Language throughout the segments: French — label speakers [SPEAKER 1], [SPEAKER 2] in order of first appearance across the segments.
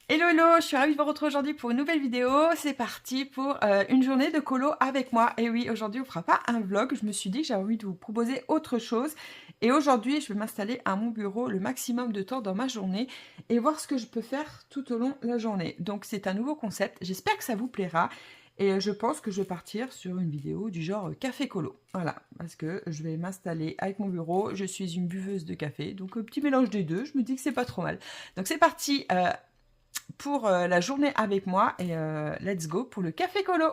[SPEAKER 1] Hello hello, je suis ravie de vous retrouver aujourd'hui pour une nouvelle vidéo. C'est parti pour une journée de colo avec moi. Et oui, aujourd'hui on fera pas un vlog, je me suis dit que j'avais envie de vous proposer autre chose. Et aujourd'hui je vais m'installer à mon bureau le maximum de temps dans ma journée et voir ce que je peux faire tout au long de la journée. Donc c'est un nouveau concept, j'espère que ça vous plaira. Et je pense que je vais partir sur une vidéo du genre café colo. Voilà, parce que je vais m'installer avec mon bureau. Je suis une buveuse de café, donc un petit mélange des deux. Je me dis que c'est pas trop mal. Donc c'est parti pour la journée avec moi et let's go pour le café colo.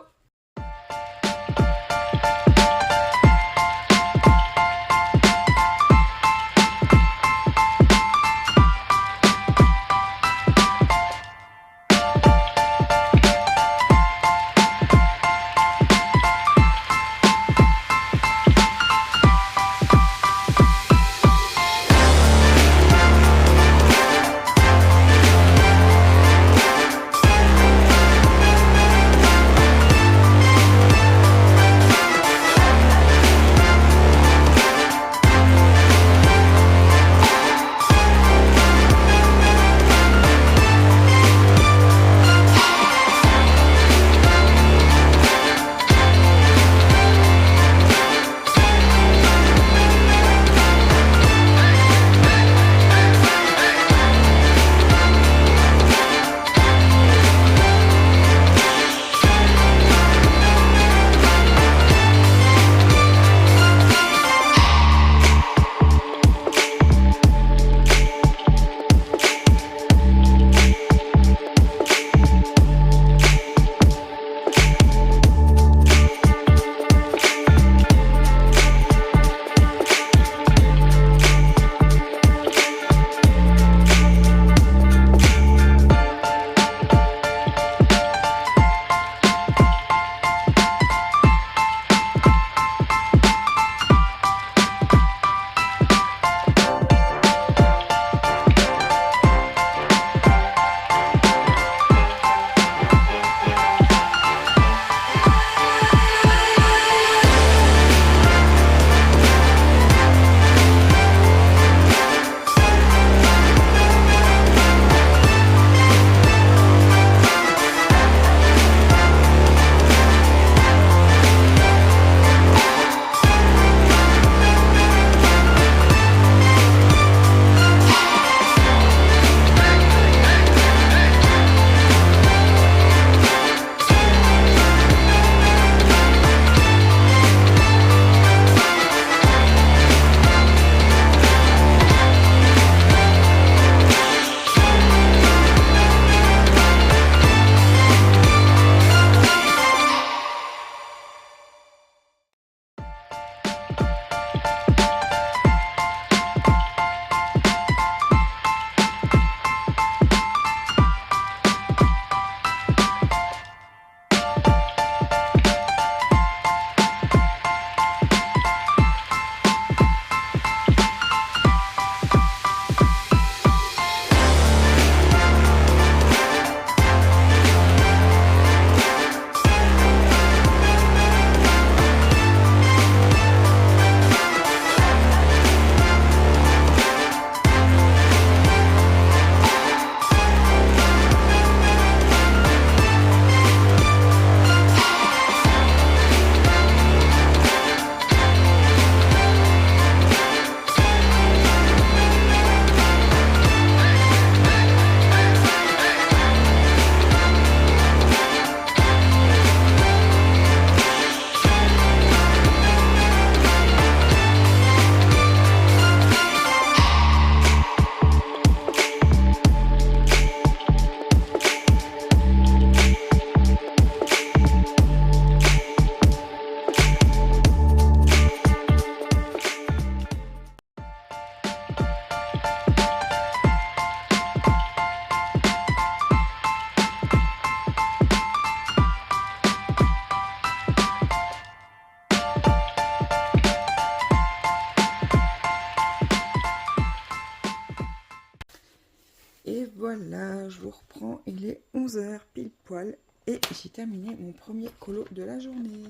[SPEAKER 1] Et voilà, je vous reprends, il est 11 h pile poil et j'ai terminé mon premier colo de la journée.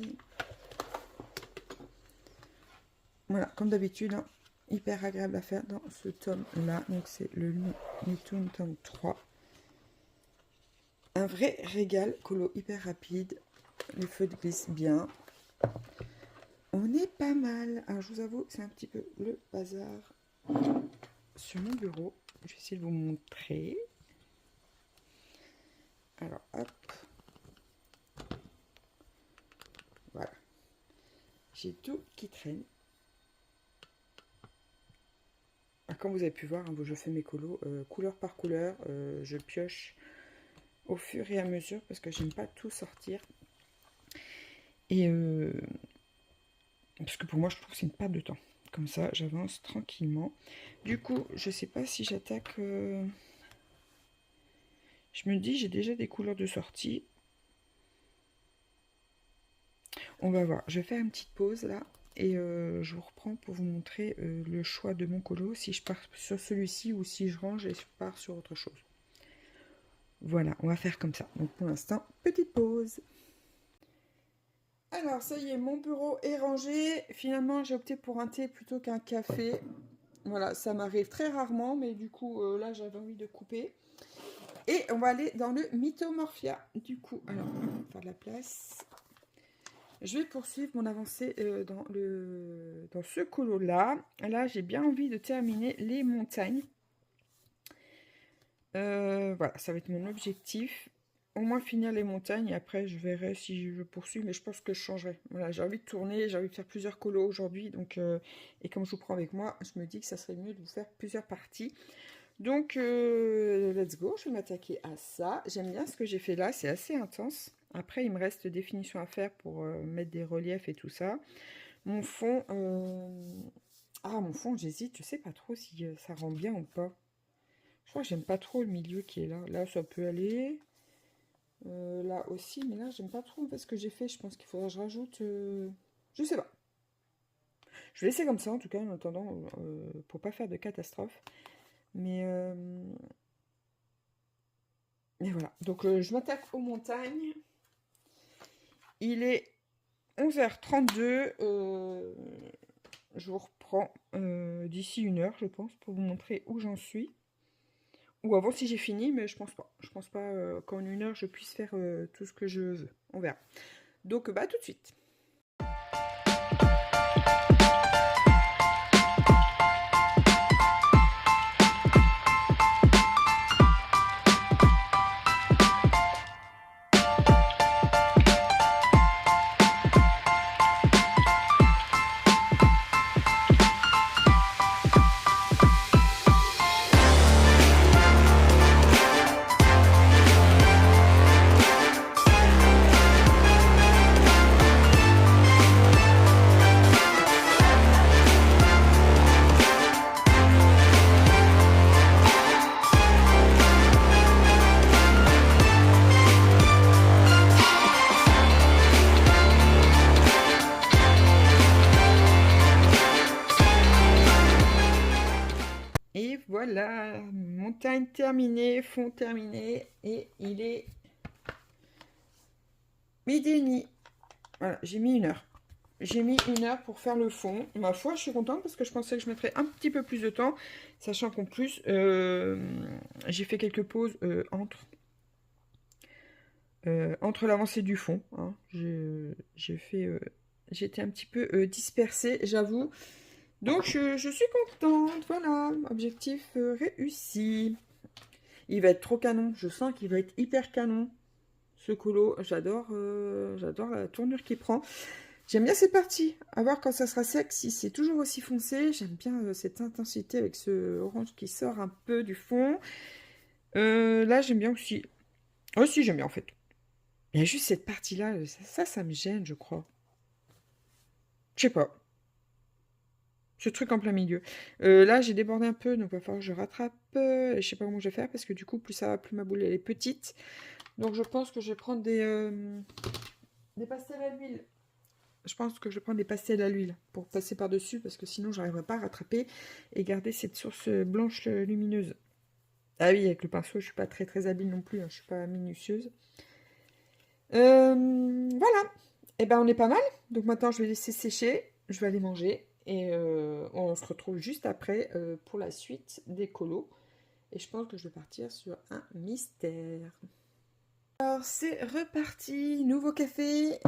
[SPEAKER 1] Voilà, comme d'habitude, hein, hyper agréables à faire dans ce tome-là. Donc c'est le Nitoon tome 3. Un vrai régal, colo hyper rapide. Les feuilles glissent bien. On est pas mal. Alors je vous avoue, c'est un petit peu le bazar sur mon bureau. Je vais essayer de vous montrer. Alors hop. Voilà. J'ai tout qui traîne. Comme vous avez pu voir, hein, je fais mes colos couleur par couleur. Je pioche au fur et à mesure parce que j'aime pas tout sortir. Et parce que pour moi, je trouve que c'est une perte de temps. Comme ça, j'avance tranquillement. Du coup, je sais pas si j'attaque... Je me dis, j'ai déjà des couleurs de sortie. On va voir. Je vais faire une petite pause là. Et je vous reprends pour vous montrer le choix de mon colo. Si je pars sur celui-ci ou si je range et je pars sur autre chose. Voilà, on va faire comme ça. Donc pour l'instant, petite pause. Alors, ça y est, mon bureau est rangé. Finalement, j'ai opté pour un thé plutôt qu'un café. Voilà, ça m'arrive très rarement, mais du coup, là, j'avais envie de couper. Et on va aller dans le Mythomorphia. Du coup, alors, on va faire de la place. Je vais poursuivre mon avancée dans ce colo-là. Là, j'ai bien envie de terminer les montagnes. Voilà, ça va être mon objectif. Au moins finir les montagnes et après je verrai si je poursuis, mais je pense que je changerai. Voilà, j'ai envie de tourner, j'ai envie de faire plusieurs colos aujourd'hui, donc et comme je vous prends avec moi, je me dis que ça serait mieux de vous faire plusieurs parties. Donc let's go, je vais m'attaquer à ça. J'aime bien ce que j'ai fait là, c'est assez intense. Après, il me reste des finitions à faire pour mettre des reliefs et tout ça. Mon fond, mon fond, j'hésite, je sais pas trop si ça rend bien ou pas. Je crois que j'aime pas trop le milieu qui est là. Là, ça peut aller. Là aussi, mais là j'aime pas trop ce que j'ai fait. Je pense qu'il faudra que je rajoute. Je sais pas. Je vais laisser comme ça en tout cas en attendant pour pas faire de catastrophe. Mais voilà. Donc je m'attaque aux montagnes. Il est 11h32. Je vous reprends d'ici 1 heure, je pense, pour vous montrer où j'en suis. Ou avant si j'ai fini, mais je pense pas. Je pense pas qu'en 1 heure je puisse faire tout ce que je veux. On verra. Donc bah tout de suite. Et voilà, montagne terminée, fond terminé, et il est 12h30. Voilà, j'ai mis 1 heure. J'ai mis 1 heure pour faire le fond. Ma foi, je suis contente parce que je pensais que je mettrais un petit peu plus de temps, sachant qu'en plus, j'ai fait quelques pauses entre l'avancée du fond. Hein. J'étais un petit peu dispersée, j'avoue. Donc, je suis contente. Voilà, objectif réussi. Il va être trop canon. Je sens qu'il va être hyper canon, ce colo. J'adore la tournure qu'il prend. J'aime bien cette partie. À voir quand ça sera sec, si c'est toujours aussi foncé. J'aime bien cette intensité avec ce orange qui sort un peu du fond. Là, j'aime bien aussi. Aussi, j'aime bien en fait. Il y a juste cette partie-là. Ça me gêne, je crois. Je sais pas. Ce truc en plein milieu. Là, j'ai débordé un peu, donc il va falloir que je rattrape. Je sais pas comment je vais faire, parce que du coup, plus ça va, plus ma boule elle est petite. Donc je pense que je vais prendre des pastels à l'huile. Je pense que je vais prendre des pastels à l'huile pour passer par-dessus, parce que sinon, j'arriverai pas à rattraper et garder cette source blanche lumineuse. Ah oui, avec le pinceau, je suis pas très très habile non plus, hein, je suis pas minutieuse. Voilà. Et ben, on est pas mal. Donc maintenant, je vais laisser sécher. Je vais aller manger. Et on se retrouve juste après pour la suite des colos. Et je pense que je vais partir sur un mystère. Alors c'est reparti, nouveau café.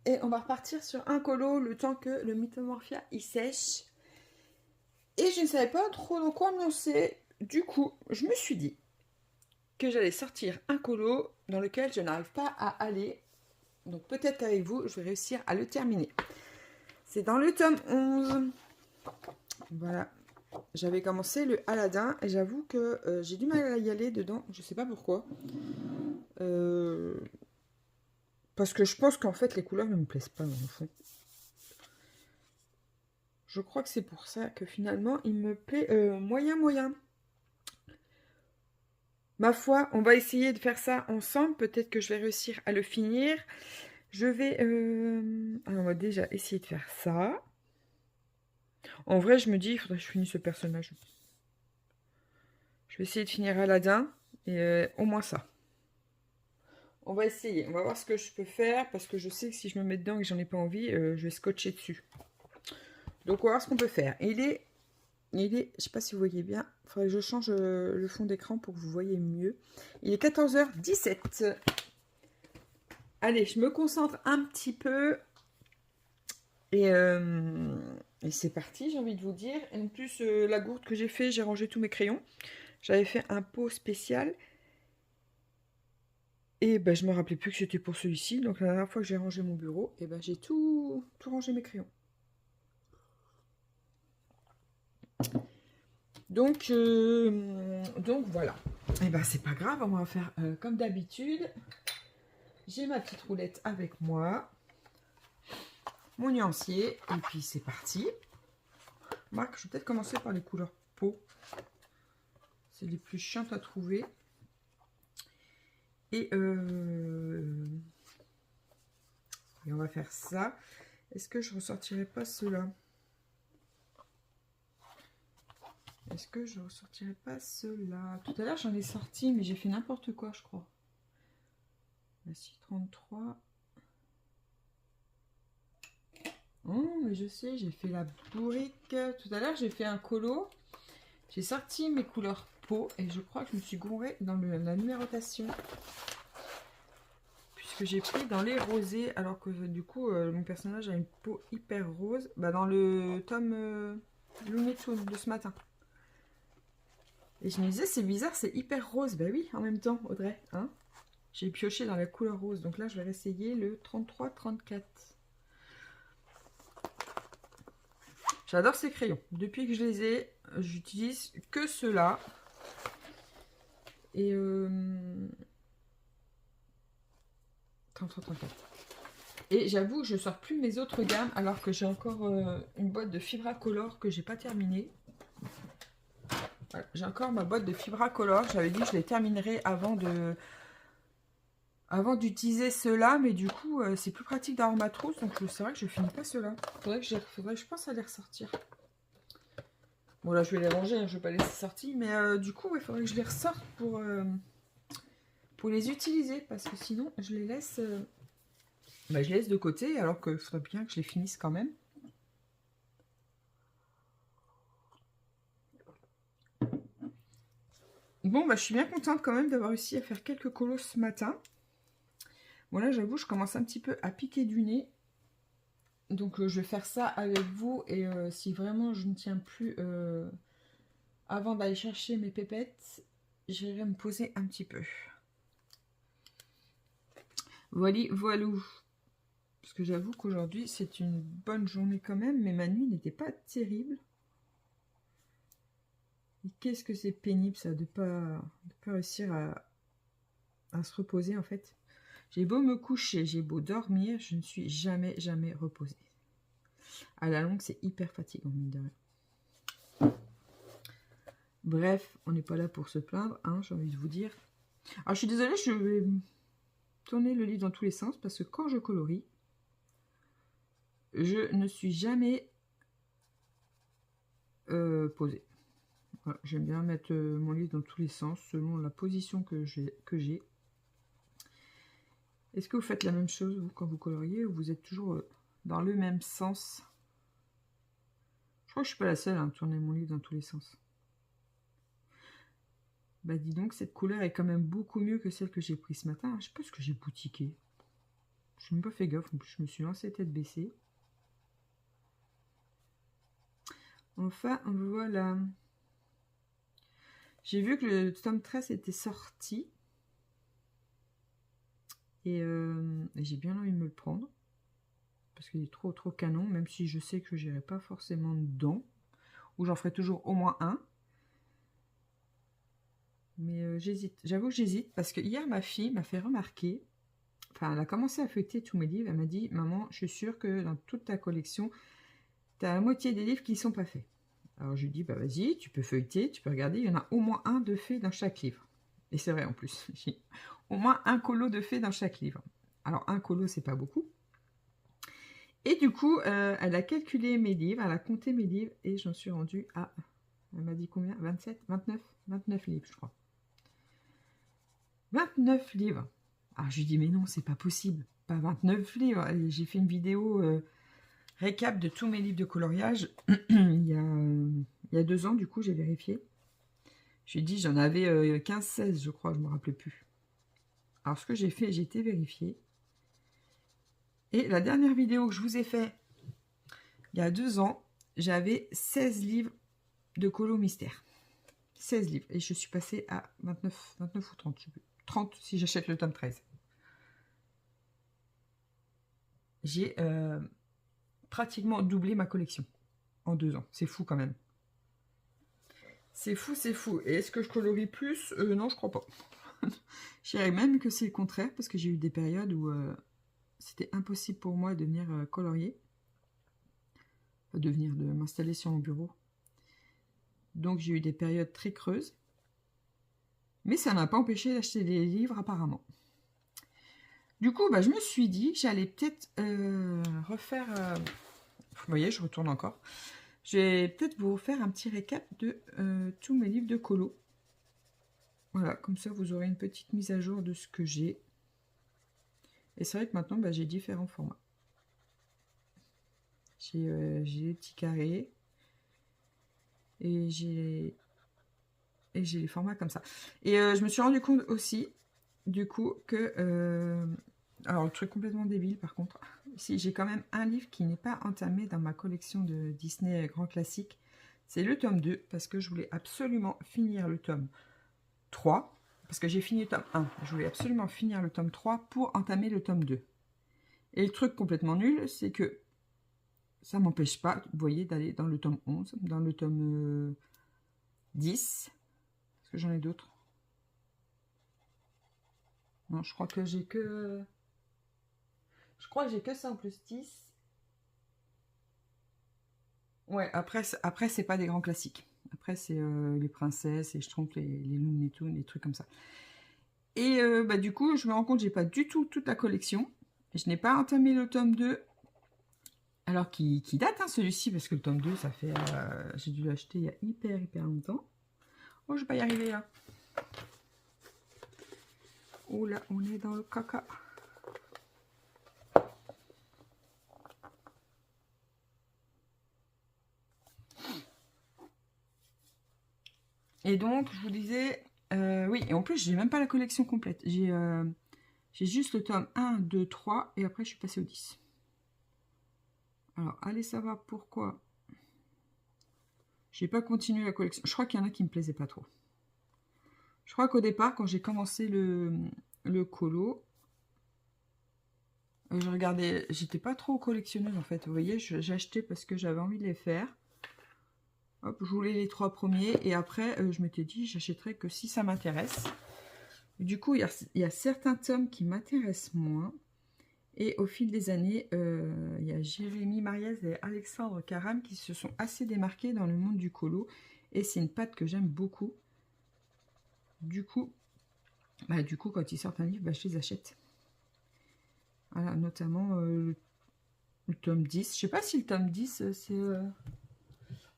[SPEAKER 1] Et on va repartir sur un colo le temps que le Mythomorphia il sèche. Et je ne savais pas trop dans quoi me lancer. Du coup, je me suis dit que j'allais sortir un colo dans lequel je n'arrive pas à aller. Donc peut-être qu'avec vous, je vais réussir à le terminer. C'est dans le tome 11. Voilà. J'avais commencé le Aladdin et j'avoue que j'ai du mal à y aller dedans. Je sais pas pourquoi. Parce que je pense qu'en fait les couleurs ne me plaisent pas dans le fond. Je crois que c'est pour ça que finalement il me plaît moyen. Ma foi, on va essayer de faire ça ensemble. Peut-être que je vais réussir à le finir. Je vais... Alors on va déjà essayer de faire ça. En vrai, je me dis, il faudrait que je finisse ce personnage. Je vais essayer de finir Aladdin. Et au moins ça. On va essayer. On va voir ce que je peux faire. Parce que je sais que si je me mets dedans et que j'en ai pas envie, je vais scotcher dessus. Donc on va voir ce qu'on peut faire. Il est... Je sais pas si vous voyez bien. Il faudrait que je change le fond d'écran pour que vous voyez mieux. Il est 14h17. Allez, je me concentre un petit peu. Et c'est parti, j'ai envie de vous dire. Et en plus, la gourde que j'ai fait, j'ai rangé tous mes crayons. J'avais fait un pot spécial. Et ben, je me rappelais plus que c'était pour celui-ci. Donc la dernière fois que j'ai rangé mon bureau, et ben, j'ai tout rangé mes crayons. Donc voilà. Et ben c'est pas grave, on va faire comme d'habitude. J'ai ma petite roulette avec moi. Mon nuancier. Et puis c'est parti. Marc, je vais peut-être commencer par les couleurs peau. C'est les plus chiantes à trouver. Et on va faire ça. Est-ce que je ressortirai pas ceux-là? Est-ce que je ressortirai pas ceux-là? Tout à l'heure, j'en ai sorti, mais j'ai fait n'importe quoi, je crois. La 633. Oh, mais je sais, j'ai fait la bourrique. Tout à l'heure, j'ai fait un colo. J'ai sorti mes couleurs peau et je crois que je me suis gourée dans la numérotation. Puisque j'ai pris dans les rosés, alors que du coup, mon personnage a une peau hyper rose. Bah, dans le tome Looney Tunes de ce matin. Et je me disais, c'est bizarre, c'est hyper rose. Bah oui, en même temps, Audrey. Hein, j'ai pioché dans la couleur rose. Donc là, je vais réessayer le 33-34. J'adore ces crayons. Depuis que je les ai, j'utilise que ceux-là. Et 33-34. Et j'avoue, je sors plus mes autres gammes alors que j'ai encore une boîte de Fibra Color que j'ai pas terminée. Voilà, j'ai encore ma boîte de Fibra Color. J'avais dit que je les terminerais avant d'utiliser ceux-là, mais du coup, c'est plus pratique d'avoir ma trousse, donc c'est vrai que je finis pas ceux-là. Faudrait que je pense à les ressortir. Bon, là, je vais les ranger, hein, je vais pas les laisser sortir, mais du coup, il faudrait que je les ressorte pour les utiliser, parce que sinon, je les laisse... je les laisse de côté, alors qu'il faudrait bien que je les finisse quand même. Bon, bah, je suis bien contente quand même d'avoir réussi à faire quelques colos ce matin. Bon, là, j'avoue, je commence un petit peu à piquer du nez. Donc, je vais faire ça avec vous. Et si vraiment je ne tiens plus avant d'aller chercher mes pépettes, j'irai me poser un petit peu. Voilou. Parce que j'avoue qu'aujourd'hui, c'est une bonne journée quand même. Mais ma nuit n'était pas terrible. Et qu'est-ce que c'est pénible, ça, de pas réussir à se reposer, en fait. J'ai beau me coucher, j'ai beau dormir, je ne suis jamais reposée. À la longue, c'est hyper fatigant, mine de rien. Bref, on n'est pas là pour se plaindre, hein, j'ai envie de vous dire. Alors, je suis désolée, je vais tourner le livre dans tous les sens, parce que quand je colorie, je ne suis jamais posée. Voilà, j'aime bien mettre mon livre dans tous les sens, selon la position que j'ai. Est-ce que vous faites la même chose, vous, quand vous coloriez, ou vous êtes toujours dans le même sens? crois que je suis pas la seule à tourner mon livre dans tous les sens. Bah dis donc, cette couleur est quand même beaucoup mieux que celle que j'ai prise ce matin. Je sais pas ce que j'ai boutiqué. Je n'ai même pas fait gaffe, en plus je me suis lancée tête baissée. Enfin, voilà. J'ai vu que le tome 13 était sorti. Et j'ai bien envie de me le prendre. Parce qu'il est trop canon, même si je sais que j'irai pas forcément dedans. Ou j'en ferai toujours au moins un. Mais j'hésite. J'avoue que j'hésite. Parce que hier, ma fille m'a fait remarquer. Enfin, elle a commencé à feuilleter tous mes livres. Elle m'a dit, maman, je suis sûre que dans toute ta collection, tu as la moitié des livres qui ne sont pas faits. Alors je lui dis, bah vas-y, tu peux feuilleter, tu peux regarder. Il y en a au moins un de fait dans chaque livre. Et c'est vrai en plus. J'ai au moins un colo de fait dans chaque livre. Alors un colo, c'est pas beaucoup. Et du coup, elle a calculé mes livres, elle a compté mes livres. Et j'en suis rendue à... Elle m'a dit combien? 27, 29? 29 livres, je crois. 29 livres. Alors je lui dis, mais non, c'est pas possible. Pas 29 livres. J'ai fait une vidéo récap de tous mes livres de coloriage il y a 2 ans, du coup, j'ai vérifié. Je lui ai dit, j'en avais 15-16, je crois, je ne me rappelais plus. Alors, ce que j'ai fait, j'ai été vérifier. Et la dernière vidéo que je vous ai fait il y a 2 ans, j'avais 16 livres de colo mystère. 16 livres. Et je suis passée à 29 ou 30, je sais plus. 30 si j'achète le tome 13. J'ai pratiquement doublé ma collection en 2 ans. C'est fou quand même. C'est fou, c'est fou. Et est-ce que je colorie plus? Non, je crois pas. Je dirais même que c'est le contraire, parce que j'ai eu des périodes où c'était impossible pour moi de venir colorier. De m'installer sur mon bureau. Donc j'ai eu des périodes très creuses. Mais ça n'a pas empêché d'acheter des livres apparemment. Du coup, bah, je me suis dit, j'allais peut-être refaire... Vous voyez, je retourne encore. Je vais peut-être vous faire un petit récap de tous mes livres de colo. Voilà, comme ça vous aurez une petite mise à jour de ce que j'ai. Et c'est vrai que maintenant, bah, j'ai différents formats. J'ai les petits carrés. Et j'ai les formats comme ça. Et je me suis rendu compte aussi, du coup, que... alors, le truc complètement débile, par contre. Si j'ai quand même un livre qui n'est pas entamé dans ma collection de Disney Grand Classique. C'est le tome 2, parce que je voulais absolument finir le tome 3. Parce que j'ai fini le tome 1. Je voulais absolument finir le tome 3 pour entamer le tome 2. Et le truc complètement nul, c'est que ça m'empêche pas, vous voyez, d'aller dans le tome 11, dans le tome 10. Est-ce que j'en ai d'autres? Non, je crois que j'ai que... Je crois que j'ai que ça en plus 10. Ouais, après c'est pas des grands classiques. Après, c'est les princesses et je trompe les Looney Tunes, les trucs comme ça. Et bah, du coup, je me rends compte que j'ai pas du tout toute la collection. Et je n'ai pas entamé le tome 2. Alors, qui date, hein, celui-ci, parce que le tome 2, ça fait... j'ai dû l'acheter il y a hyper longtemps. Oh, je vais pas y arriver, là. Oh là, on est dans le caca. Et donc, je vous disais... oui, et en plus, j'ai même pas la collection complète. J'ai juste le tome 1, 2, 3, et après, je suis passée au 10. Alors, allez savoir pourquoi j'ai pas continué la collection. Je crois qu'il y en a qui me plaisaient pas trop. Je crois qu'au départ, quand j'ai commencé le colo, je regardais, j'étais pas trop collectionneuse en fait. Vous voyez, j'ai acheté parce que j'avais envie de les faire. Hop, je voulais les 3 premiers et après, je m'étais dit, j'achèterai que si ça m'intéresse. Du coup, il y a certains tomes qui m'intéressent moins. Et au fil des années, il y a Jérémy Mariez et Alexandre Caram qui se sont assez démarqués dans le monde du colo. Et c'est une patte que j'aime beaucoup. Du coup, quand ils sortent un livre, bah, je les achète. Voilà, notamment le tome 10. Je sais pas si le tome 10, c'est... En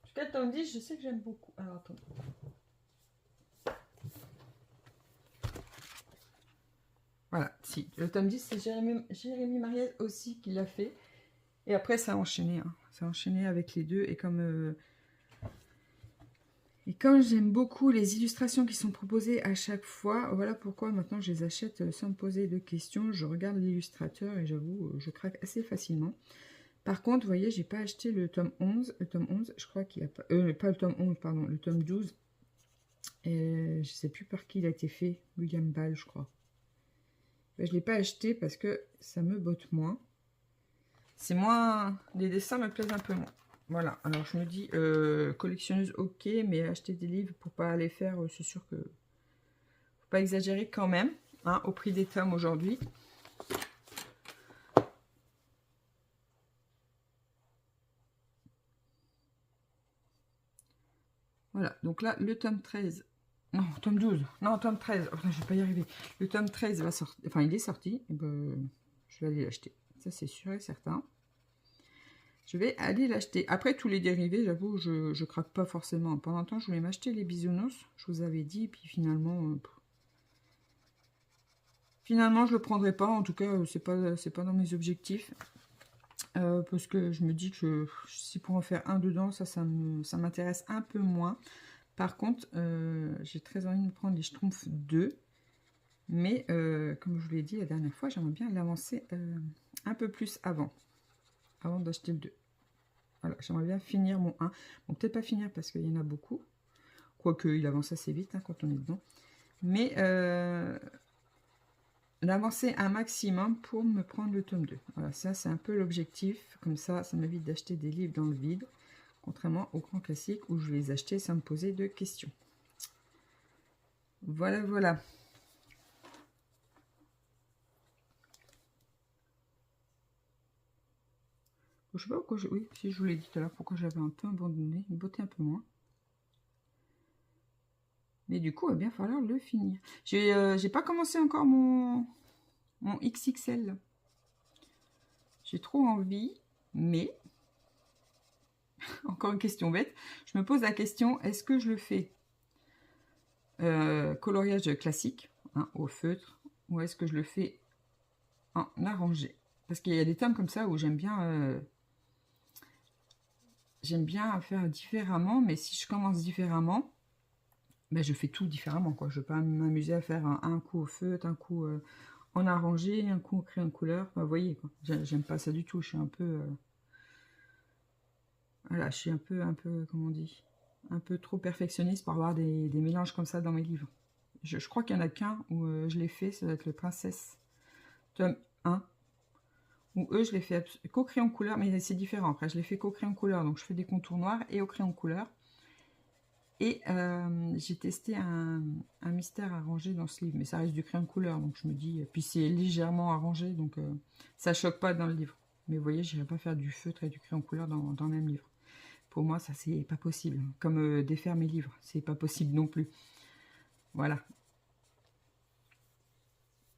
[SPEAKER 1] tout cas, le tome 10, je sais que j'aime beaucoup. Alors, attends. Voilà, si. Le tome 10, c'est Jérémy Mariez aussi qui l'a fait. Et après, ça a enchaîné. Hein. Ça a enchaîné avec les deux. Et comme Et comme j'aime beaucoup les illustrations qui sont proposées à chaque fois, voilà pourquoi maintenant je les achète sans me poser de questions. Je regarde l'illustrateur et j'avoue, je craque assez facilement. Par contre, vous voyez, j'ai pas acheté le tome 11. Le tome 11, je crois qu'il a pas... pas le tome 11, pardon, le tome 12. Et je sais plus par qui il a été fait. William Ball, je crois. Ben, je l'ai pas acheté parce que ça me botte moins. C'est moins... Les dessins me plaisent un peu moins. Voilà, alors je me dis, collectionneuse, ok, mais acheter des livres pour pas les faire, c'est sûr que... Faut pas exagérer quand même, hein, au prix des tomes aujourd'hui. Voilà, donc là, le tome 13... Non, tome 12. Non, tome 13. Enfin, je vais pas y arriver. Le tome 13 va sortir... Enfin, il est sorti. Et ben, je vais aller l'acheter. Ça, c'est sûr et certain. Je vais aller l'acheter. Après, tous les dérivés, j'avoue, je craque pas forcément. Pendant un temps, je voulais m'acheter les bisounours. Je vous avais dit. Puis finalement... finalement, je le prendrai pas. En tout cas, c'est pas dans mes objectifs. Parce que je me dis que si pour en faire un dedans, ça m'intéresse un peu moins. Par contre, j'ai très envie de me prendre les Schtroumpfs 2. Mais, comme je vous l'ai dit la dernière fois, j'aimerais bien l'avancer un peu plus avant d'acheter le 2. Voilà, j'aimerais bien finir mon 1. Bon, peut-être pas finir parce qu'il y en a beaucoup. Quoique, il avance assez vite hein, quand on est dedans. Mais, l'avancer un maximum pour me prendre le tome 2. Voilà, ça, c'est un peu l'objectif. Comme ça m'évite d'acheter des livres dans le vide. Contrairement aux grands classiques où je les achetais sans me poser de questions. Voilà, voilà. Je sais pas pourquoi, oui, si je vous l'ai dit tout à l'heure, pourquoi j'avais un peu abandonné, une beauté un peu moins. Mais du coup, il va bien falloir le finir. J'ai pas commencé encore mon XXL. J'ai trop envie, mais, encore une question bête, je me pose la question, est-ce que je le fais coloriage classique, hein, au feutre, ou est-ce que je le fais en arrangé? Parce qu'il y a des tomes comme ça où j'aime bien faire différemment, mais si je commence différemment, ben je fais tout différemment, quoi. Je ne vais pas m'amuser à faire un coup au feutre, un coup en arrangé, un coup au crayon couleur. Enfin, vous voyez, quoi. J'aime pas ça du tout. Je suis un peu... voilà, je suis un peu, comment on dit, un peu trop perfectionniste pour avoir des mélanges comme ça dans mes livres. Je crois qu'il y en a qu'un où je l'ai fait, ça doit être le Princesse, tome 1. Où eux, je l'ai fait qu'au crayon couleur, mais c'est différent. Après, je l'ai fait qu'au crayon couleur, donc je fais des contours noirs et au crayon couleur. Et j'ai testé un mystère arrangé dans ce livre, mais ça reste du crayon couleur, donc je me dis... Puis c'est légèrement arrangé, donc ça choque pas dans le livre. Mais vous voyez, je n'irai pas faire du feutre et du crayon couleur dans le même livre. Pour moi, ça, c'est pas possible. Comme défaire mes livres, c'est pas possible non plus. Voilà.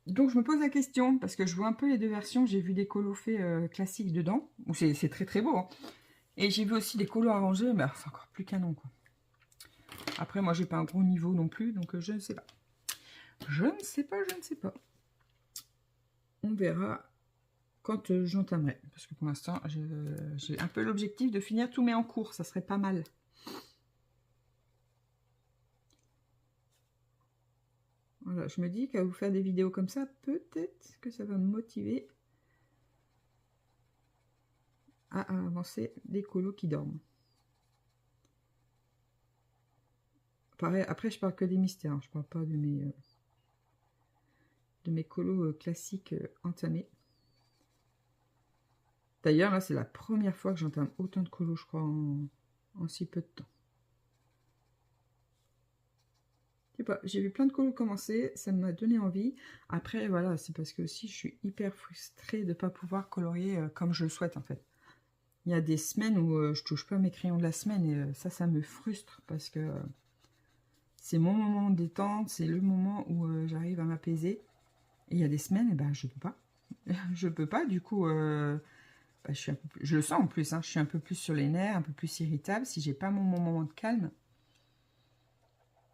[SPEAKER 1] Donc je me pose la question, parce que je vois un peu les deux versions. J'ai vu des colos faits classiques dedans, où c'est très très beau. Hein. Et j'ai vu aussi des colos arrangés, mais c'est encore plus canon, quoi. Après, moi, j'ai pas un gros niveau non plus, donc je ne sais pas. Je ne sais pas. On verra quand j'entamerai. Parce que pour l'instant, j'ai un peu l'objectif de finir tous mes en cours. Ça serait pas mal. Voilà, je me dis qu'à vous faire des vidéos comme ça, peut-être que ça va me motiver à avancer des colos qui dorment. Pareil, après, je parle que des mystères. Je parle pas de mes colos classiques entamés. D'ailleurs, là, c'est la première fois que j'entame autant de colos, je crois, en si peu de temps. Je sais pas, j'ai vu plein de colos commencer, ça m'a donné envie. Après, voilà, c'est parce que aussi, je suis hyper frustrée de ne pas pouvoir colorier comme je le souhaite, en fait. Il y a des semaines où je touche pas mes crayons de la semaine, et ça me frustre, parce que c'est mon moment de détente, c'est le moment où j'arrive à m'apaiser. Et il y a des semaines, eh ben, je peux pas. Je peux pas, du coup... bah, je le sens en plus, hein, je suis un peu plus sur les nerfs, un peu plus irritable. Si j'ai pas mon moment de calme,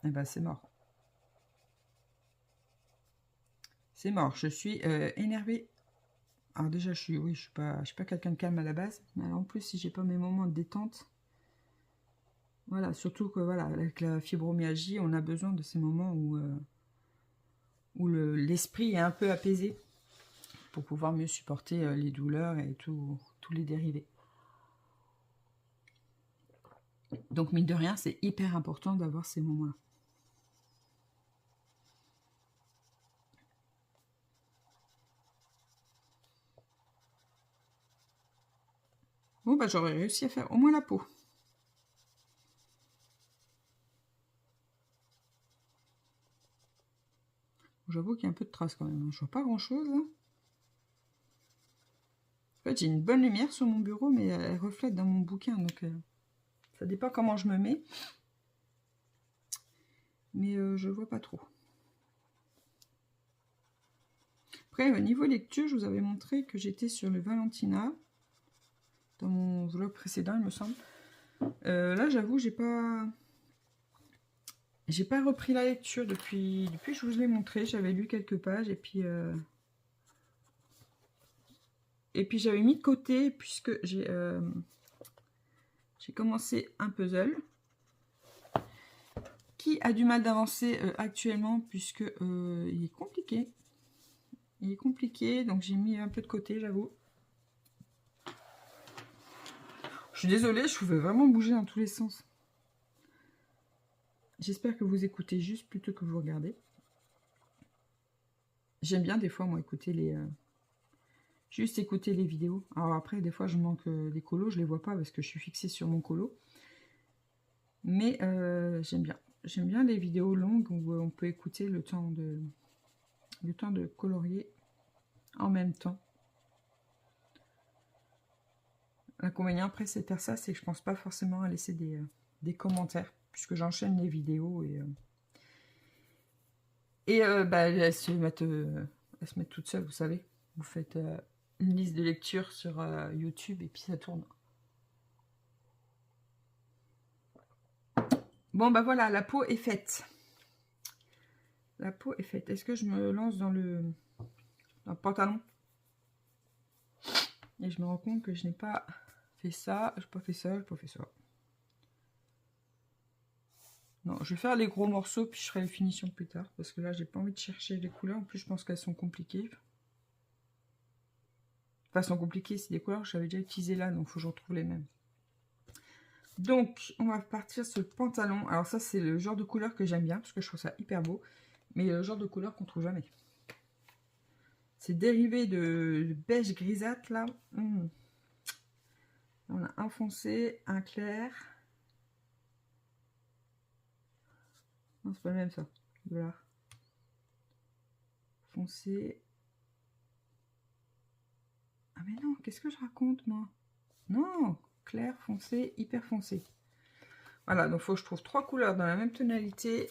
[SPEAKER 1] eh ben, c'est mort. C'est mort, je suis énervée. Alors déjà, je suis pas quelqu'un de calme à la base. Mais alors, en plus, si j'ai pas mes moments de détente, Voilà, surtout que voilà, avec la fibromyalgie, on a besoin de ces moments où l'esprit est un peu apaisé pour pouvoir mieux supporter les douleurs et tous les dérivés. Donc, mine de rien, c'est hyper important d'avoir ces moments-là. Bon, bah, j'aurais réussi à faire au moins la peau. J'avoue qu'il y a un peu de traces quand même. Je vois pas grand-chose. En fait, j'ai une bonne lumière sur mon bureau, mais elle reflète dans mon bouquin. Donc, ça dépend comment je me mets. Mais je vois pas trop. Après, au niveau lecture, je vous avais montré que j'étais sur le Valentina. Dans mon vlog précédent, il me semble. Là, j'avoue, j'ai pas repris la lecture depuis que je vous l'ai montré. J'avais lu quelques pages et puis j'avais mis de côté puisque j'ai commencé un puzzle qui a du mal d'avancer actuellement puisque il est compliqué. Il est compliqué, donc j'ai mis un peu de côté, j'avoue. Je suis désolée, je pouvais vraiment bouger dans tous les sens. J'espère que vous écoutez juste plutôt que vous regardez. J'aime bien des fois, moi, écouter juste écouter les vidéos. Alors après, des fois, je manque des colos, je les vois pas parce que je suis fixée sur mon colo. Mais j'aime bien. J'aime bien les vidéos longues où on peut écouter le temps de colorier en même temps. L'inconvénient après c'est faire ça, c'est que je pense pas forcément à laisser des commentaires, puisque j'enchaîne les vidéos et bah, elles se mettent toutes seules, vous savez. Vous faites une liste de lecture sur YouTube et puis ça tourne. Bon bah voilà, la peau est faite. La peau est faite. Est-ce que je me lance dans le pantalon? Et je me rends compte que je n'ai pas fait ça, je n'ai pas fait ça, je n'ai pas fait ça. Non, je vais faire les gros morceaux, puis je ferai les finitions plus tard. Parce que là, j'ai pas envie de chercher les couleurs. En plus, je pense qu'elles sont compliquées. Enfin, elles sont compliquées, c'est des couleurs que j'avais déjà utilisées là, donc il faut que je retrouve les mêmes. Donc, on va partir sur le pantalon. Alors ça, c'est le genre de couleur que j'aime bien, parce que je trouve ça hyper beau. Mais le genre de couleur qu'on trouve jamais. C'est dérivé de beige grisâtre, là. On a un foncé, un clair. Non, c'est pas le même, ça. Voilà. Foncé. Ah mais non, qu'est-ce que je raconte, moi? Non, clair, foncé, hyper foncé. Voilà, donc il faut que je trouve 3 couleurs dans la même tonalité.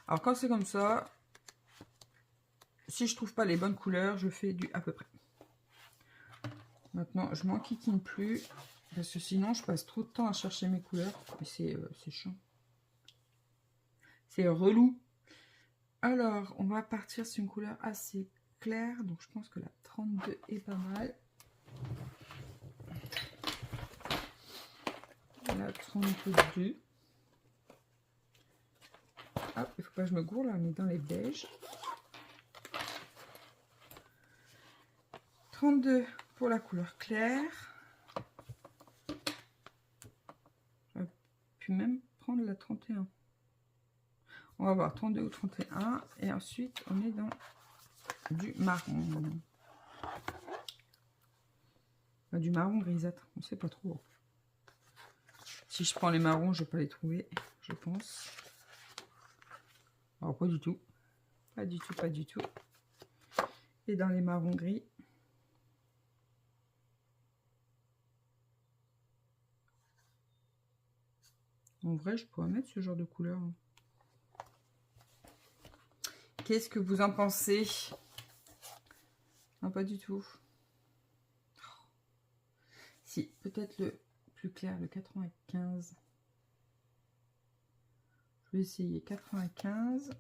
[SPEAKER 1] Alors quand c'est comme ça, si je trouve pas les bonnes couleurs, je fais du à peu près. Maintenant, je m'enquiquine plus, parce que sinon je passe trop de temps à chercher mes couleurs. Et c'est chiant. C'est relou. Alors, on va partir sur une couleur assez claire, donc je pense que la 32 est pas mal. La 32. Hop, il faut pas que je me gourre là, on est dans les beiges. 32 pour la couleur claire. J'aurais pu même prendre la 31. On va voir 32 ou 31. Et ensuite, on est dans du marron. Enfin, du marron grisâtre, on ne sait pas trop. Si je prends les marrons, je ne vais pas les trouver, je pense. Alors, pas du tout. Pas du tout, pas du tout. Et dans les marrons gris. En vrai, je pourrais mettre ce genre de couleur. Qu'est-ce que vous en pensez? Non, pas du tout. Si, peut-être le plus clair, le 95. Je vais essayer 95.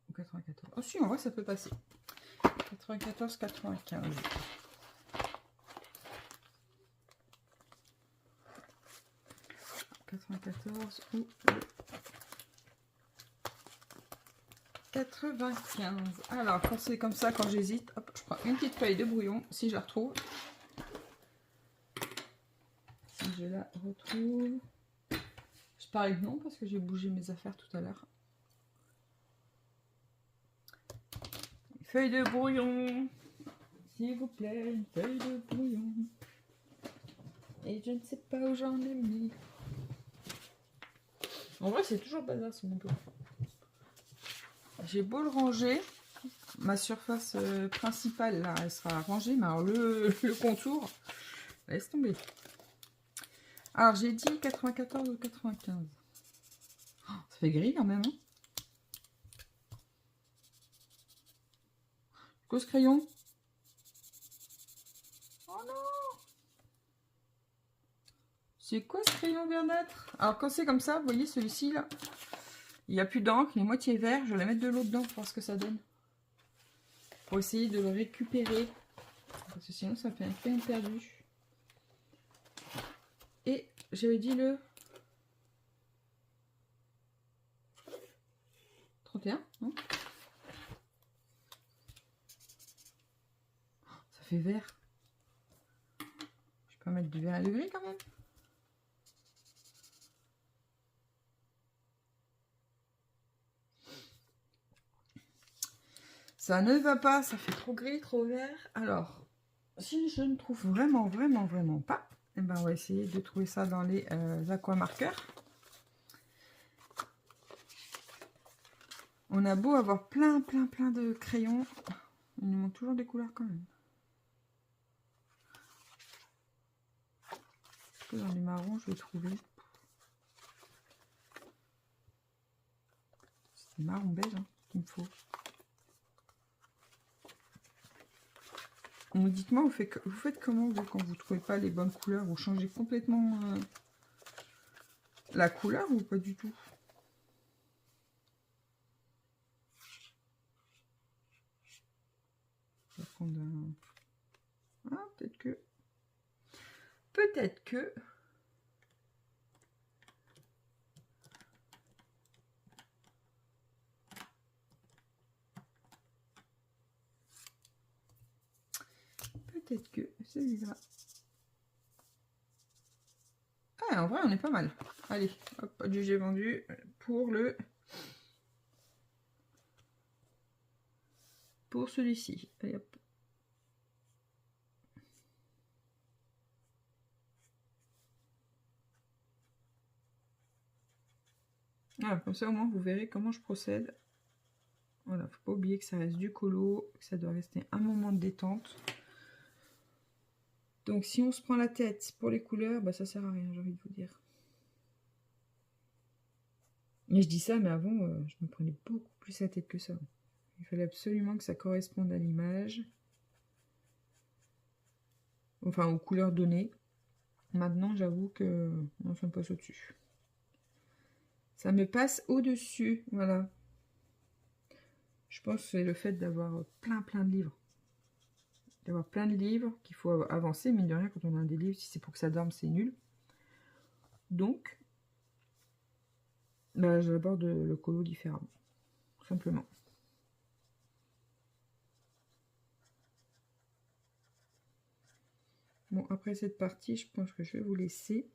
[SPEAKER 1] Ou 94. Oh si, en vrai, ça peut passer. 94, 95. 94 ou le 95. Alors, quand c'est comme ça, quand j'hésite, hop, je prends une petite feuille de brouillon, si je la retrouve. Si je la retrouve. Je parie que non, parce que j'ai bougé mes affaires tout à l'heure. Feuille de brouillon, s'il vous plaît, une feuille de brouillon. Et je ne sais pas où j'en ai mis. En vrai, c'est toujours bazar sur mon bureau. J'ai beau le ranger, ma surface principale, là, elle sera rangée, mais alors le contour, laisse tomber. Alors, j'ai dit 94 ou 95. Oh, ça fait gris quand même, hein. Quoi ce crayon? Oh non! C'est quoi ce crayon verdâtre? Alors, quand c'est comme ça, vous voyez celui-ci, là, il n'y a plus d'encre, il est moitié vert. Je vais mettre de l'eau dedans pour voir ce que ça donne. Pour essayer de le récupérer. Parce que sinon, ça fait un crayon perdu. Et j'avais dit le 31, non? Ça fait vert. Je peux mettre du vert à degré quand même. Ça ne va pas, ça fait trop gris, trop vert. Alors, si je ne trouve vraiment pas, eh ben on va essayer de trouver ça dans les aquamarqueurs. On a beau avoir plein de crayons, il nous manque toujours des couleurs quand même. Dans les marrons, je vais trouver. C'est marron beige hein, qu'il me faut. Dites-moi, vous faites comment vous, quand vous ne trouvez pas les bonnes couleurs? Vous changez complètement la couleur ou pas du tout? Je vais prendre un... Ah, peut-être que... Peut-être que... Peut-être que celui-là... Ah, en vrai, on est pas mal. Allez, hop, j'ai vendu pour le... Pour celui-ci. Allez, hop. Voilà, comme ça, au moins, vous verrez comment je procède. Voilà, faut pas oublier que ça reste du colo, que ça doit rester un moment de détente. Donc si on se prend la tête pour les couleurs, bah ça sert à rien, j'ai envie de vous dire. Mais je dis ça, mais avant, je me prenais beaucoup plus la tête que ça. Il fallait absolument que ça corresponde à l'image. Enfin, aux couleurs données. Maintenant, j'avoue que on s'en passe au-dessus. Ça me passe au-dessus, voilà. Je pense que c'est le fait d'avoir plein de livres. D'avoir plein de livres qu'il faut avancer, mine de rien, quand on a des livres, si c'est pour que ça dorme, c'est nul. Donc, bah, j'aborde le colo différemment, tout simplement. Bon, après cette partie, je pense que je vais vous laisser.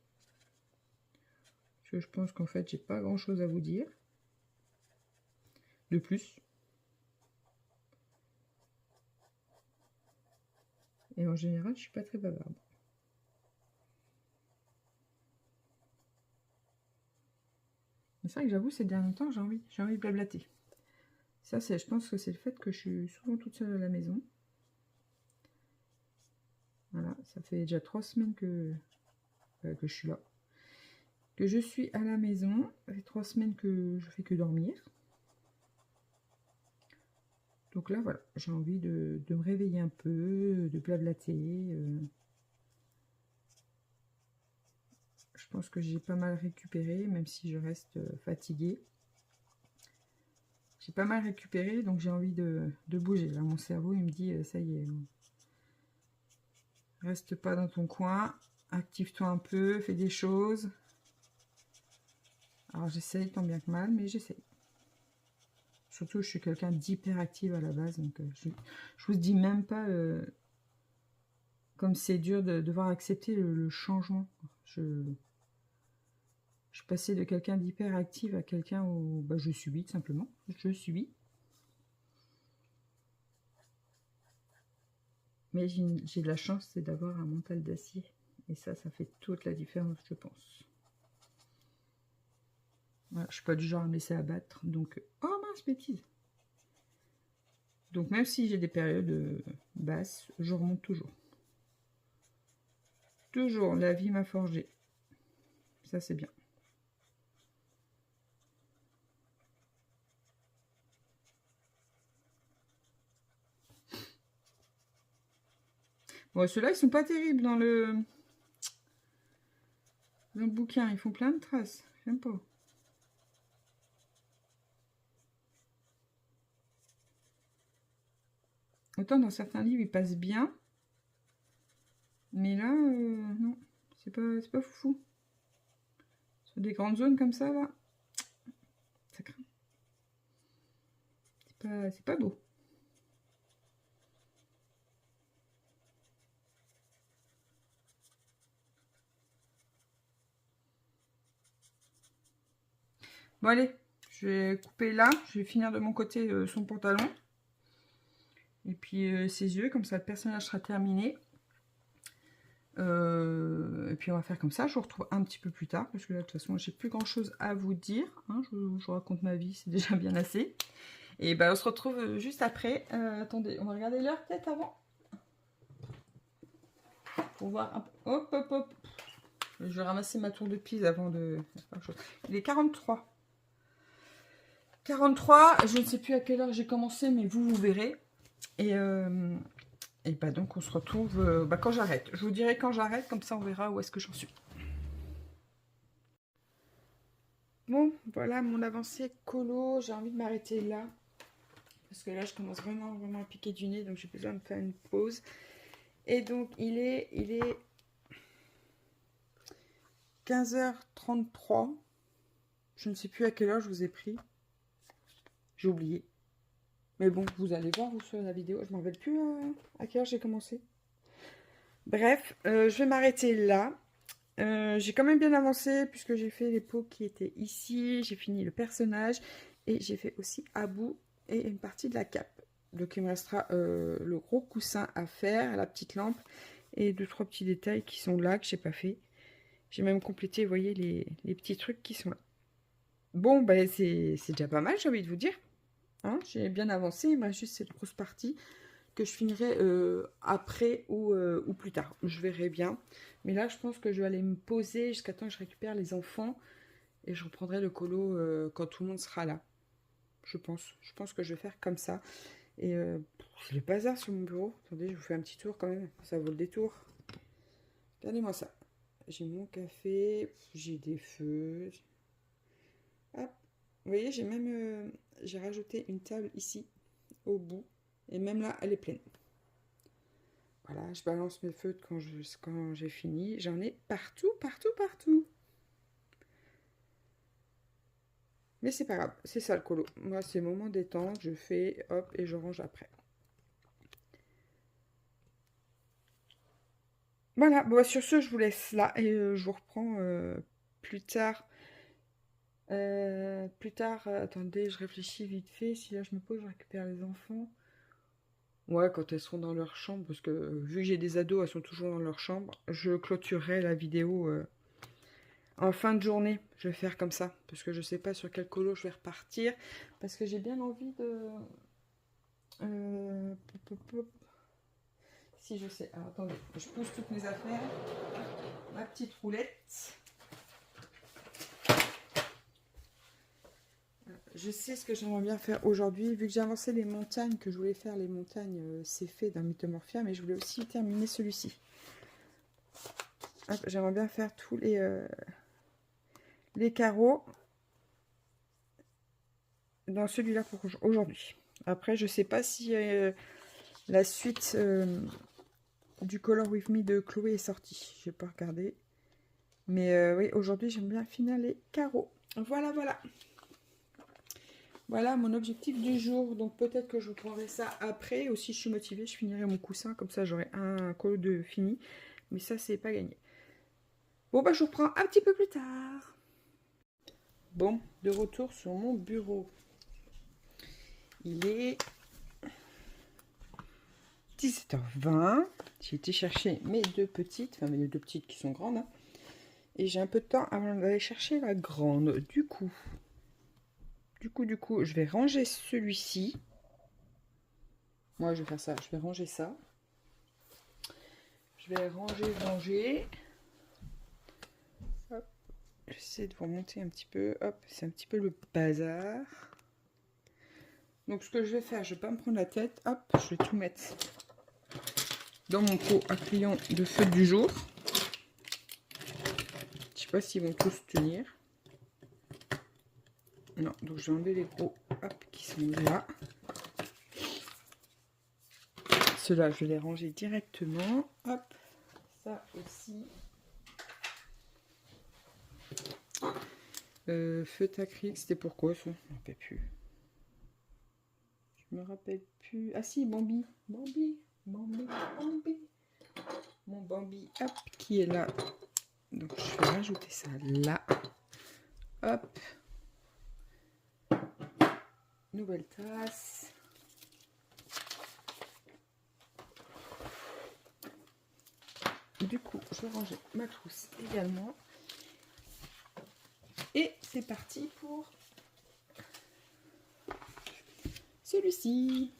[SPEAKER 1] Parce que je pense qu'en fait, j'ai pas grand chose à vous dire. De plus. Et en général, je suis pas très bavarde. C'est vrai que j'avoue, ces derniers temps, j'ai envie de blablater. Ça, je pense que c'est le fait que je suis souvent toute seule à la maison. Voilà, ça fait déjà 3 semaines que je suis là. Que je suis à la maison. Ça fait 3 semaines que je fais que dormir. Donc là, voilà, j'ai envie de me réveiller un peu, de blablater. Je pense que j'ai pas mal récupéré, même si je reste fatiguée. J'ai pas mal récupéré, donc j'ai envie de bouger. Là, mon cerveau, il me dit, ça y est, reste pas dans ton coin, active-toi un peu, fais des choses. Alors j'essaye tant bien que mal, mais j'essaye. Surtout, je suis quelqu'un d'hyperactive à la base, donc je vous dis même pas comme c'est dur de devoir accepter le changement. Je suis passée de quelqu'un d'hyperactive à quelqu'un où bah, je subis tout simplement. Je subis. Mais j'ai de la chance, c'est d'avoir un mental d'acier. Et ça fait toute la différence, je pense. Voilà, je suis pas du genre à me laisser abattre. Donc, oh mince, bêtise. Donc même si j'ai des périodes basses, je remonte toujours. Toujours, la vie m'a forgé. Ça, c'est bien. Bon, ceux-là, ils sont pas terribles dans le bouquin. Ils font plein de traces. J'aime pas. Autant dans certains livres, ils passent bien. Mais là, non. C'est pas foufou. Sur des grandes zones comme ça, là, ça craint. C'est pas beau. Bon, allez. Je vais couper là. Je vais finir de mon côté son pantalon. Et puis ses yeux. Comme ça, le personnage sera terminé. Et puis on va faire comme ça, je vous retrouve un petit peu plus tard, parce que là de toute façon j'ai plus grand chose à vous dire, hein, je vous raconte ma vie, c'est déjà bien assez. Et ben on se retrouve juste après. Attendez, on va regarder l'heure peut-être avant. Pour voir un peu. Hop hop hop. Je vais ramasser ma tour de Pise avant de faire chose. Il est 43. 43, je ne sais plus à quelle heure j'ai commencé, mais vous verrez. Et bah donc on se retrouve quand j'arrête. Je vous dirai quand j'arrête, comme ça on verra où est-ce que j'en suis. Bon, voilà mon avancée colo. J'ai envie de m'arrêter là. Parce que là, je commence vraiment à piquer du nez. Donc, j'ai besoin de faire une pause. Et donc, il est 15h33. Je ne sais plus à quelle heure je vous ai pris. J'ai oublié. Mais bon, vous allez voir vous sur la vidéo. Je ne m'en rappelle plus à quelle heure j'ai commencé. Bref, je vais m'arrêter là. J'ai quand même bien avancé puisque j'ai fait les peaux qui étaient ici. J'ai fini le personnage. Et j'ai fait aussi Abou et une partie de la cape. Donc il me restera le gros coussin à faire, la petite lampe et 2-3 petits détails qui sont là que j'ai pas fait. J'ai même complété, vous voyez, les petits trucs qui sont là. Bon, ben c'est déjà pas mal, j'ai envie de vous dire. Hein, j'ai bien avancé, il me reste juste cette grosse partie que je finirai après ou plus tard. Je verrai bien. Mais là, je pense que je vais aller me poser jusqu'à temps que je récupère les enfants et je reprendrai le colo quand tout le monde sera là. Je pense que je vais faire comme ça. Et c'est le bazar sur mon bureau. Attendez, je vous fais un petit tour quand même. Ça vaut le détour. Regardez-moi ça. J'ai mon café, j'ai des feux. Hop. Vous voyez, j'ai même j'ai rajouté une table ici, au bout. Et même là, elle est pleine. Voilà, je balance mes feutres quand j'ai fini. J'en ai partout, partout, partout. Mais c'est pas grave, c'est ça le colo. Moi, c'est le moment détente, je fais, hop, et je range après. Voilà, bon, sur ce, je vous laisse là et je vous reprends plus tard. Attendez, je réfléchis vite fait. Si là je me pose, je récupère les enfants. Ouais, quand elles seront dans leur chambre, parce que vu que j'ai des ados, elles sont toujours dans leur chambre. Je clôturerai la vidéo en fin de journée. Je vais faire comme ça, parce que je sais pas sur quel colo je vais repartir. Parce que j'ai bien envie de... Si je sais. Alors attendez, je pousse toutes mes affaires. Ma petite roulette. Je sais ce que j'aimerais bien faire aujourd'hui. Vu que j'ai avancé les montagnes, que je voulais faire les montagnes, c'est fait d'un Mythomorphia, mais je voulais aussi terminer celui-ci. J'aimerais bien faire tous les carreaux dans celui-là pour aujourd'hui. Après, je sais pas si la suite du Color With Me de Chloé est sortie. Je n'ai pas regardé. Mais oui, aujourd'hui, j'aime bien finir les carreaux. Voilà, voilà. Voilà mon objectif du jour. Donc peut-être que je prendrai ça après. Aussi, je suis motivée, je finirai mon coussin. Comme ça, j'aurai un colo de fini. Mais ça, c'est pas gagné. Bon, bah, je vous reprends un petit peu plus tard. Bon, de retour sur mon bureau. Il est 17h20. J'ai été chercher mes deux petites. Enfin, mes deux petites qui sont grandes. Hein. Et j'ai un peu de temps avant d'aller chercher la grande. Du coup, je vais ranger celui-ci. Moi, je vais faire ça. Je vais ranger ça. Je vais ranger. Hop. J'essaie de vous remonter un petit peu. Hop, c'est un petit peu le bazar. Donc, ce que je vais faire, je ne vais pas me prendre la tête. Hop, je vais tout mettre dans mon pot à crayon de feuilles du jour. Je sais pas s'ils vont tous tenir. Non, donc je vais enlever les gros qui sont là. Ceux-là, je vais les ranger directement. Hop, ça aussi. Feutre acrylique, c'était pourquoi ça? Je me rappelle plus. Je me rappelle plus. Ah si, Bambi. Bambi. Mon Bambi, hop, qui est là. Donc je vais rajouter ça là. Hop. Nouvelle tasse. Du coup, je vais ranger ma trousse également. Et c'est parti pour celui-ci.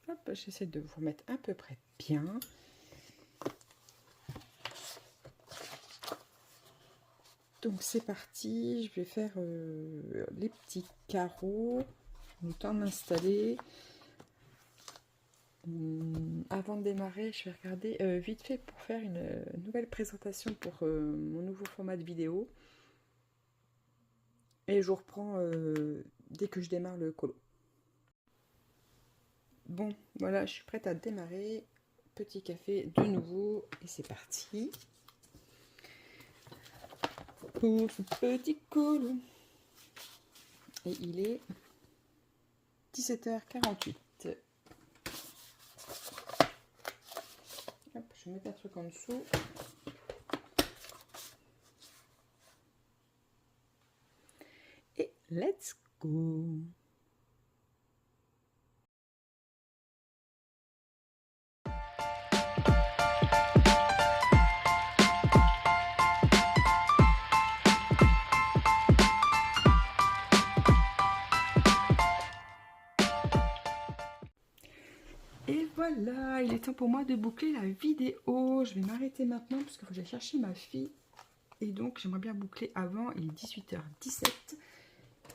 [SPEAKER 1] Hop, j'essaie de vous mettre à peu près bien. Donc c'est parti, je vais faire les petits carreaux, le temps d'installer. Avant de démarrer, je vais regarder vite fait pour faire une nouvelle présentation pour mon nouveau format de vidéo. Et je vous reprends dès que je démarre le colo. Bon, voilà, je suis prête à démarrer. Petit café de nouveau et c'est parti. Pour ce petit colo. Et il est 17h48. Hop, je vais mettre un truc en dessous. Et let's go! Et voilà, il est temps pour moi de boucler la vidéo. Je vais m'arrêter maintenant parce qu'il faut que j'aille chercher ma fille. Et donc, j'aimerais bien boucler avant. Il est 18h17.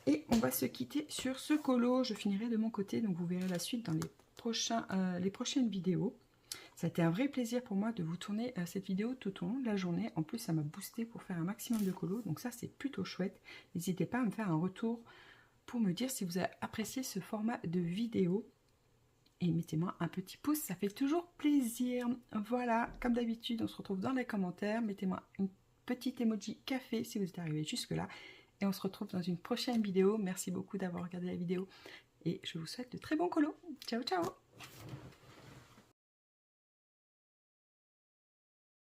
[SPEAKER 1] Et on va se quitter sur ce colo. Je finirai de mon côté. Donc, vous verrez la suite dans les prochaines vidéos. Ça a été un vrai plaisir pour moi de vous tourner cette vidéo tout au long de la journée. En plus, ça m'a boosté pour faire un maximum de colos. Donc ça, c'est plutôt chouette. N'hésitez pas à me faire un retour pour me dire si vous avez apprécié ce format de vidéo. Et mettez-moi un petit pouce, ça fait toujours plaisir. Voilà, comme d'habitude, on se retrouve dans les commentaires. Mettez-moi une petite emoji café si vous êtes arrivé jusque-là. Et on se retrouve dans une prochaine vidéo. Merci beaucoup d'avoir regardé la vidéo. Et je vous souhaite de très bons colos. Ciao, ciao!